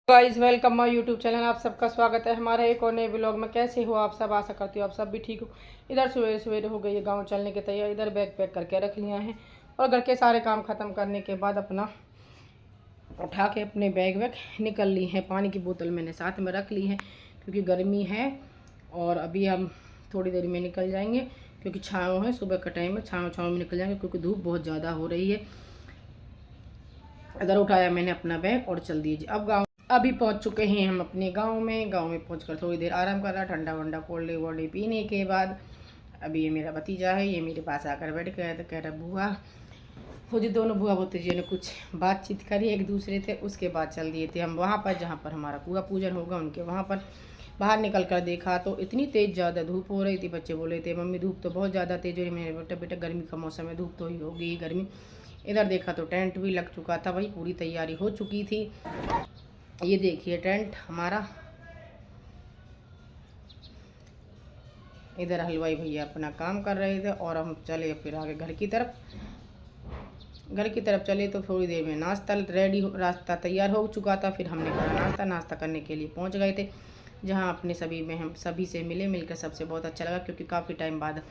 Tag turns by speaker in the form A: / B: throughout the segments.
A: Guys welcome my YouTube channel. आप सबका स्वागत है हमारे एक और नए ब्लॉग में। कैसे हो आप सब? आशा करती हो आप सब भी ठीक हो। इधर सवेरे सवेरे हो गई है गांव चलने की तैयारी। इधर बैग पैक करके रख लिया है और घर के सारे काम ख़त्म करने के बाद अपना उठा के अपने बैग वैग निकल ली है। पानी की बोतल मैंने साथ में रख ली है क्योंकि गर्मी है और अभी हम थोड़ी देर में निकल जाएंगे क्योंकि छाँव है। सुबह का टाइम है, छाँव में निकल जाएंगे क्योंकि धूप बहुत ज़्यादा हो रही है। इधर उठाया मैंने अपना बैग और चल दीजिए। अब अभी पहुंच चुके हैं हम अपने गांव में। गांव में पहुंचकर थोड़ी देर आराम कर रहा, ठंडा वंडा कोल्ड वोल्ड पीने के बाद अभी ये मेरा भतीजा है, ये मेरे पास आकर बैठ गया। तो कह रहा बुआ, खुद दोनों बुआ भतीजे ने कुछ बातचीत करी एक दूसरे से। उसके बाद चल दिए थे हम वहाँ पर जहाँ पर हमारा कुआ पूजन होगा उनके वहाँ पर। बाहर निकल कर देखा तो इतनी तेज़ ज़्यादा धूप हो रही थी। बच्चे बोले थे मम्मी धूप तो बहुत ज़्यादा तेज़ हो रही। मेरे बेटा बेटा गर्मी का मौसम है, धूप तो ही होगी ही गर्मी। इधर देखा तो टेंट भी लग चुका था भाई, पूरी तैयारी हो चुकी थी। ये देखिए टेंट हमारा। इधर हलवाई भैया अपना काम कर रहे थे और हम चले फिर आगे घर की तरफ चले। तो थोड़ी देर में नाश्ता रेडी रास्ता तैयार हो चुका था। फिर हमने कहा नाश्ता करने के लिए पहुंच गए थे, जहां अपने हम सभी से मिलकर सबसे बहुत अच्छा लगा क्योंकि काफ़ी टाइम बाद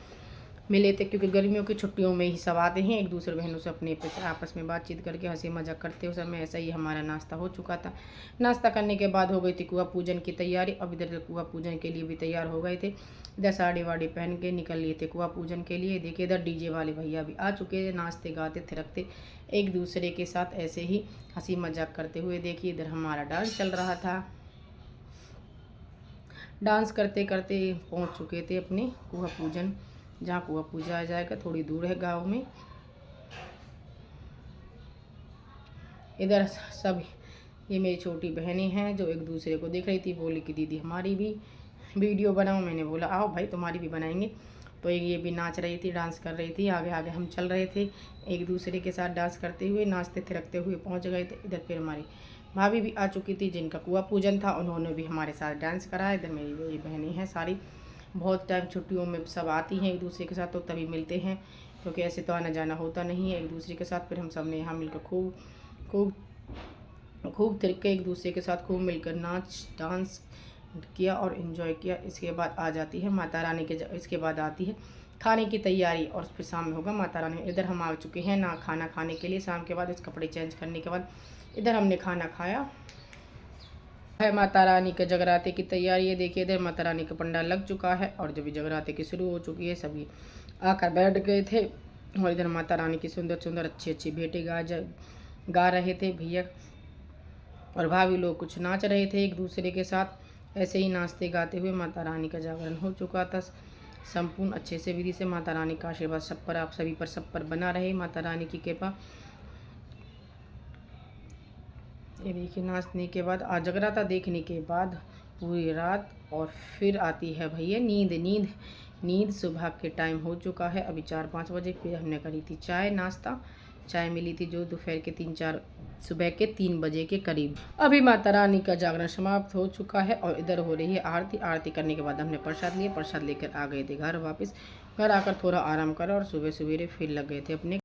A: मिले थे। क्योंकि गर्मियों की छुट्टियों में ही सब आते हैं एक दूसरे बहनों से अपने आपस में बातचीत करके हंसी मजाक करते हुए समय। ऐसा ही हमारा नाश्ता हो चुका था। नाश्ता करने के बाद हो गई थी कुआ पूजन की तैयारी। अब इधर कुआ पूजन के लिए भी तैयार हो गए थे। इधर साड़ी वाड़ी पहन के निकल लिए थे कुआ पूजन के लिए। देखिए इधर डीजे वाले भैया भी आ चुके थे, नाचते गाते थिरकते एक दूसरे के साथ ऐसे ही हंसी मजाक करते हुए। देखिए इधर हमारा डांस चल रहा था। डांस करते करते पहुंच चुके थे अपने कुआ पूजन, जहाँ कुआ पूजा जाएगा। थोड़ी दूर है गांव में। इधर सब ये मेरी छोटी बहनें हैं जो एक दूसरे को देख रही थी। बोली कि दीदी हमारी भी वीडियो बनाओ। मैंने बोला आओ भाई तुम्हारी भी बनाएंगे। तो ये भी नाच रही थी, डांस कर रही थी। आगे आगे हम चल रहे थे एक दूसरे के साथ डांस करते हुए, नाचते थिरकते हुए पहुँच गए थे। इधर फिर हमारी भाभी भी आ चुकी थी जिनका कुआ पूजन था, उन्होंने भी हमारे साथ डांस करा। इधर मेरी बहनें हैं सारी। बहुत टाइम छुट्टियों में सब आती हैं एक दूसरे के साथ, तो तभी मिलते हैं क्योंकि ऐसे तो आना जाना होता नहीं है एक दूसरे के साथ। फिर हम सब ने यहाँ मिलकर खूब खूब खूब तिरके एक दूसरे के साथ खूब मिलकर नाच डांस किया और इन्जॉय किया। इसके बाद आ जाती है माता रानी के इसके बाद आती है खाने की तैयारी और फिर शाम में होगा माता रानी। इधर हम आ चुके हैं ना खाना खाने के लिए। शाम के बाद इस कपड़े चेंज करने के बाद इधर हमने खाना खाया है। माता रानी के जगराते की तैयारी है। देखिए इधर माता रानी का पंडाल लग चुका है और जब जगराते की शुरू हो चुकी है सभी आकर बैठ गए थे। और इधर माता रानी की सुंदर सुंदर अच्छी अच्छी भेंटें गा रहे थे भैया और भाभी लोग कुछ नाच रहे थे एक दूसरे के साथ। ऐसे ही नाचते गाते हुए माता रानी का जागरण हो चुका था संपूर्ण अच्छे से विधि से। माता रानी का आशीर्वाद सब पर, आप सभी पर, सब पर बना रहे। माता रानी की कृपा। ये देखिए नाचने के बाद जगराता देखने के बाद पूरी रात और फिर आती है भैया नींद। सुबह के टाइम हो चुका है अभी 4-5 बजे। फिर हमने करी थी चाय नाश्ता। चाय मिली थी जो दोपहर के सुबह के 3 बजे के करीब। अभी माता रानी का जागरण समाप्त हो चुका है और इधर हो रही है आरती। आरती करने के बाद हमने प्रसाद लिया। प्रसाद लेकर आ गए थे घर वापस। घर आकर थोड़ा आराम करा और सुबह सवेरे फिर लग गए थे अपने